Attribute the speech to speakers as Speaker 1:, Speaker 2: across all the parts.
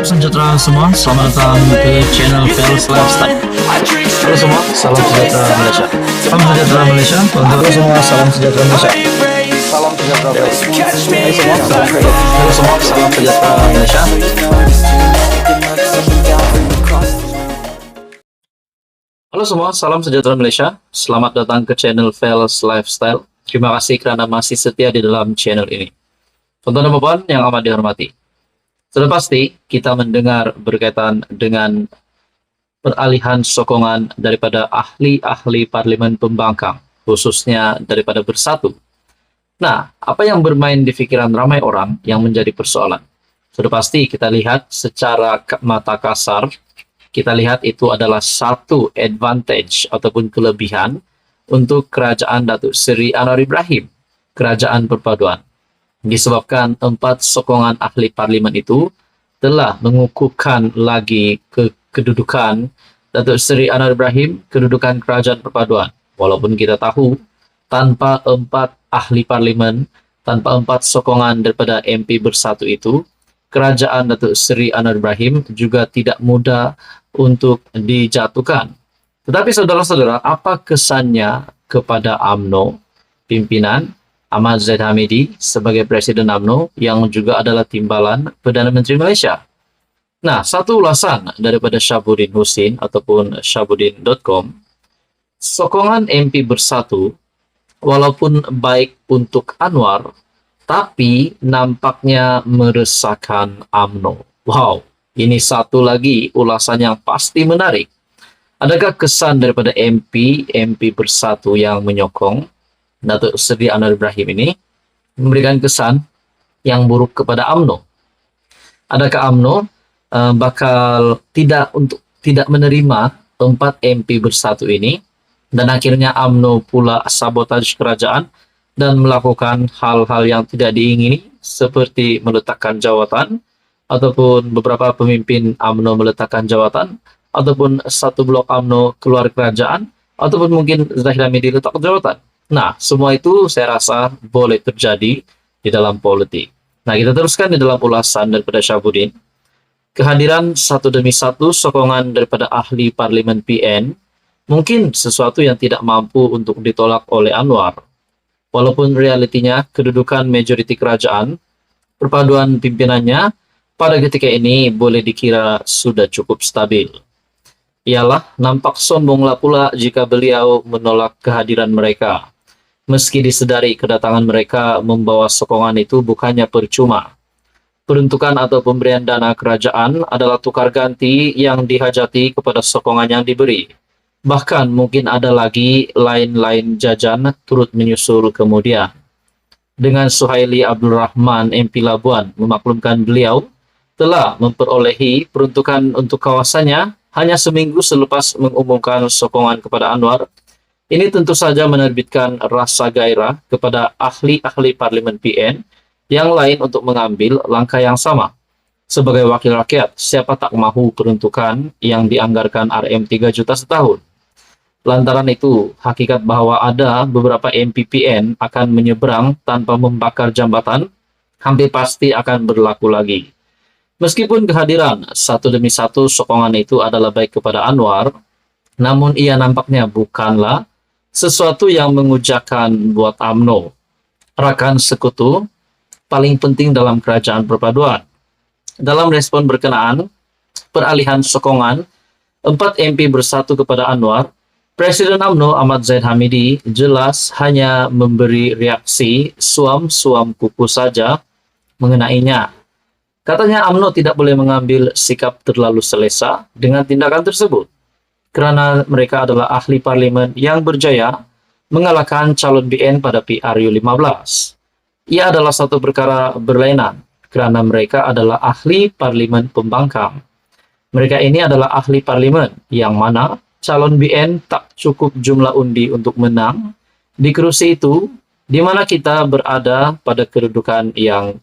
Speaker 1: Sejahtera semua, selamat datang ke channel Fels Lifestyle. Halo semua, salam sejahtera Malaysia. Salam sejahtera Malaysia. Halo semua, salam sejahtera Malaysia. Salam sejahtera Malaysia. Halo semua, salam sejahtera Malaysia. Halo semua, salam sejahtera Malaysia. Selamat datang ke channel Fels Lifestyle. Terima kasih karena masih setia di dalam channel ini. Tonton dan bapak yang amat dihormati. Sudah pasti kita mendengar berkaitan dengan peralihan sokongan daripada ahli-ahli parlimen pembangkang, khususnya daripada Bersatu. Nah, apa yang bermain di pikiran ramai orang yang menjadi persoalan? Sudah pasti kita lihat secara mata kasar, kita lihat itu adalah satu advantage ataupun kelebihan untuk kerajaan Datuk Seri Anwar Ibrahim, kerajaan perpaduan. Disebabkan 4 sokongan ahli parlimen itu telah mengukuhkan lagi kedudukan Datuk Seri Anwar Ibrahim, kedudukan kerajaan perpaduan. Walaupun kita tahu, tanpa 4 ahli parlimen, tanpa 4 sokongan daripada MP Bersatu itu, kerajaan Datuk Seri Anwar Ibrahim juga tidak mudah untuk dijatuhkan. Tetapi saudara-saudara, apa kesannya kepada UMNO, pimpinan Ahmad Zahid Hamidi sebagai Presiden UMNO yang juga adalah timbalan Perdana Menteri Malaysia? Nah, satu ulasan daripada Syabuddin Husin ataupun syabuddin.com, sokongan MP Bersatu walaupun baik untuk Anwar, tapi nampaknya meresahkan UMNO. Wow, ini satu lagi ulasan yang pasti menarik. Adakah kesan daripada MP Bersatu yang menyokong Datuk Seri Anwar Ibrahim ini memberikan kesan yang buruk kepada UMNO? Adakah UMNO bakal tidak menerima 4 MP Bersatu ini, dan akhirnya UMNO pula sabotaj kerajaan dan melakukan hal-hal yang tidak diingini seperti meletakkan jawatan, ataupun beberapa pemimpin UMNO meletakkan jawatan, ataupun satu blok UMNO keluar kerajaan, ataupun mungkin Zahid Hamidi letak jawatan? Nah, semua itu saya rasa boleh terjadi di dalam politik. Nah, kita teruskan di dalam ulasan daripada Syabuddin. Kehadiran satu demi satu sokongan daripada ahli parlimen PN mungkin sesuatu yang tidak mampu untuk ditolak oleh Anwar. Walaupun realitinya kedudukan majoriti kerajaan, perpaduan pimpinannya pada ketika ini boleh dikira sudah cukup stabil. Ialah nampak sombonglah pula jika beliau menolak kehadiran mereka. Meski disedari kedatangan mereka membawa sokongan itu bukannya percuma. Peruntukan atau pemberian dana kerajaan adalah tukar ganti yang dihajati kepada sokongan yang diberi. Bahkan mungkin ada lagi lain-lain jajan turut menyusul kemudian. Dengan Suhaili Abdul Rahman MP Labuan memaklumkan beliau telah memperolehi peruntukan untuk kawasannya hanya seminggu selepas mengumumkan sokongan kepada Anwar. Ini tentu saja menerbitkan rasa gairah kepada ahli-ahli parlimen PN yang lain untuk mengambil langkah yang sama. Sebagai wakil rakyat, siapa tak mahu peruntukan yang dianggarkan RM 3 juta setahun? Lantaran itu, hakikat bahwa ada beberapa MP PN akan menyeberang tanpa membakar jambatan hampir pasti akan berlaku lagi. Meskipun kehadiran satu demi satu sokongan itu adalah baik kepada Anwar, namun ia nampaknya bukanlah sesuatu yang mengujakan buat UMNO, rakan sekutu paling penting dalam kerajaan perpaduan. Dalam respon berkenaan peralihan sokongan 4 MP Bersatu kepada Anwar, Presiden UMNO Ahmad Zahid Hamidi jelas hanya memberi reaksi suam-suam kuku saja mengenainya. Katanya UMNO tidak boleh mengambil sikap terlalu selesa dengan tindakan tersebut, kerana mereka adalah ahli parlimen yang berjaya mengalahkan calon BN pada PRU 15. Ia adalah satu perkara berlainan, kerana mereka adalah ahli parlimen pembangkang. Mereka ini adalah ahli parlimen yang mana calon BN tak cukup jumlah undi untuk menang di kerusi itu, di mana kita berada pada kedudukan yang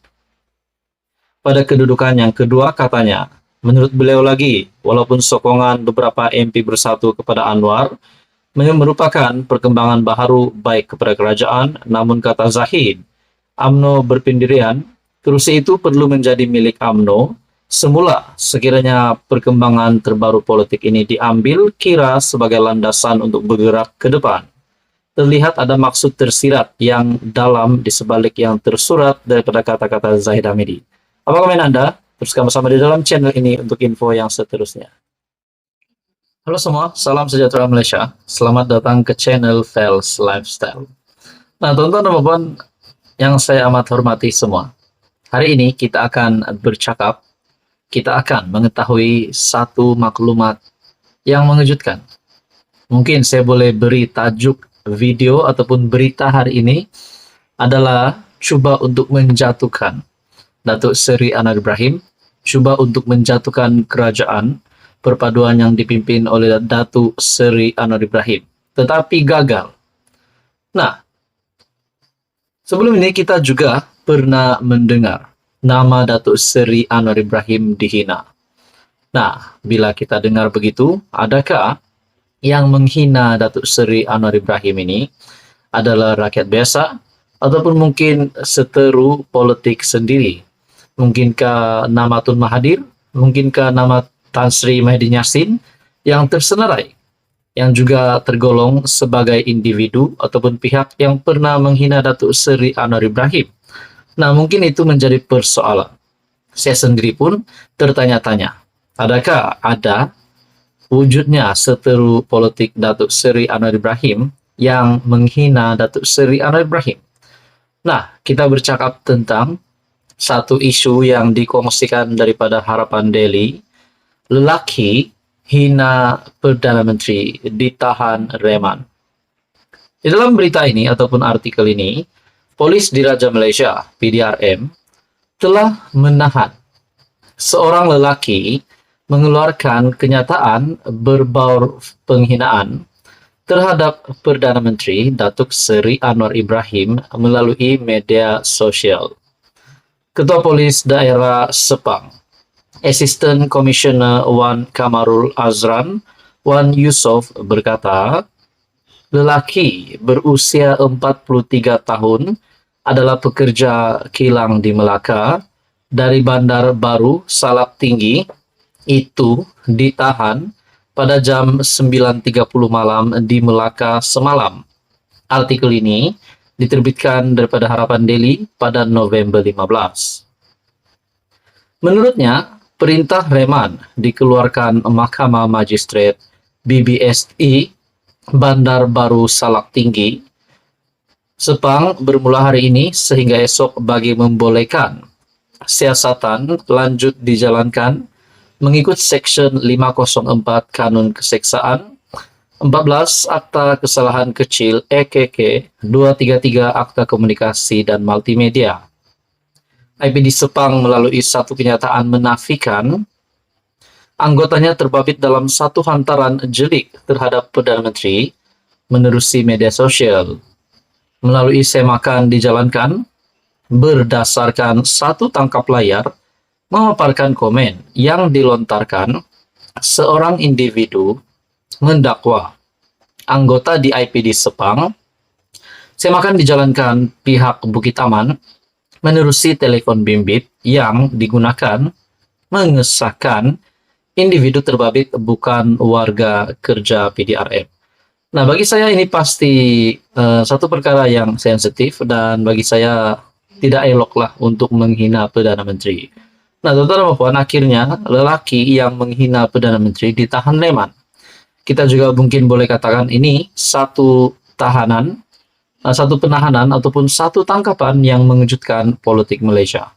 Speaker 1: kedua katanya. Menurut beliau lagi, walaupun sokongan beberapa MP Bersatu kepada Anwar merupakan perkembangan baharu baik kepada kerajaan, namun kata Zahid, UMNO berpendirian, kursi itu perlu menjadi milik UMNO Semula, sekiranya perkembangan terbaru politik ini diambil kira sebagai landasan untuk bergerak ke depan, terlihat ada maksud tersirat yang dalam di sebalik yang tersurat daripada kata-kata Zahid Hamidi. Apa komen Anda? Teruskan bersama di dalam channel ini untuk info yang seterusnya. Halo semua, salam sejahtera Malaysia. Selamat datang ke channel Fels Lifestyle. Nah, teman-teman dan teman yang saya amat hormati semua. Hari ini kita akan bercakap, kita akan mengetahui satu maklumat yang mengejutkan. Mungkin saya boleh beri tajuk video ataupun berita hari ini adalah cuba untuk menjatuhkan Datuk Seri Anwar Ibrahim, cuba untuk menjatuhkan kerajaan perpaduan yang dipimpin oleh Datuk Seri Anwar Ibrahim, tetapi gagal. Nah, sebelum ini kita juga pernah mendengar nama Datuk Seri Anwar Ibrahim dihina. Nah, bila kita dengar begitu, adakah yang menghina Datuk Seri Anwar Ibrahim ini adalah rakyat biasa ataupun mungkin seteru politik sendiri? Mungkinkah nama Tun Mahathir? Mungkinkah nama Tan Sri Mahyudin Yassin yang tersenarai, yang juga tergolong sebagai individu ataupun pihak yang pernah menghina Datuk Seri Anwar Ibrahim? Nah, mungkin itu menjadi persoalan. Saya sendiri pun tertanya-tanya, adakah ada wujudnya seteru politik Datuk Seri Anwar Ibrahim yang menghina Datuk Seri Anwar Ibrahim? Nah, kita bercakap tentang satu isu yang dikongsikan daripada Harapan Daily. Lelaki hina Perdana Menteri ditahan reman. Di dalam berita ini ataupun artikel ini, Polis Diraja Malaysia (PDRM) telah menahan seorang lelaki mengeluarkan kenyataan berbau penghinaan terhadap Perdana Menteri Datuk Seri Anwar Ibrahim melalui media sosial. Ketua Polis Daerah Sepang, Assistant Commissioner Wan Kamarul Azran, Wan Yusof berkata, lelaki berusia 43 tahun adalah pekerja kilang di Melaka dari Bandar Baru Salak Tinggi itu ditahan pada jam 9.30 malam di Melaka semalam. Artikel ini diterbitkan daripada Harapan Daily pada November 15. Menurutnya, perintah reman dikeluarkan Mahkamah Magistrate BBSI Bandar Baru Salak Tinggi Sepang bermula hari ini sehingga esok bagi membolehkan siasatan lanjut dijalankan mengikut Seksyen 504 Kanun Keseksaan, 14 Akta Kesalahan Kecil EKK, 233 Akta Komunikasi dan Multimedia. IPD Sepang melalui satu kenyataan menafikan anggotanya terbabit dalam satu hantaran jelik terhadap Perdana Menteri menerusi media sosial. Melalui semakan dijalankan berdasarkan satu tangkap layar memaparkan komen yang dilontarkan seorang individu mendakwa anggota di IPD Sepang. Semakan dijalankan pihak Bukit Aman menerusi telepon bimbit yang digunakan mengesahkan individu terbabit bukan warga kerja PDRM. Nah, bagi saya ini pasti satu perkara yang sensitif dan bagi saya tidak eloklah untuk menghina Perdana Menteri. Nah, teman-teman puan, akhirnya lelaki yang menghina Perdana Menteri ditahan reman. Kita juga mungkin boleh katakan ini satu tahanan, satu penahanan ataupun satu tangkapan yang mengejutkan politik Malaysia.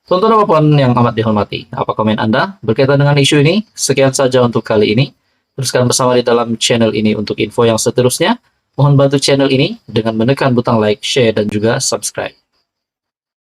Speaker 1: Tonton apapun yang amat dihormati. Apa komen Anda berkaitan dengan isu ini? Sekian saja untuk kali ini. Teruskan bersama di dalam channel ini untuk info yang seterusnya. Mohon bantu channel ini dengan menekan butang like, share, dan juga subscribe.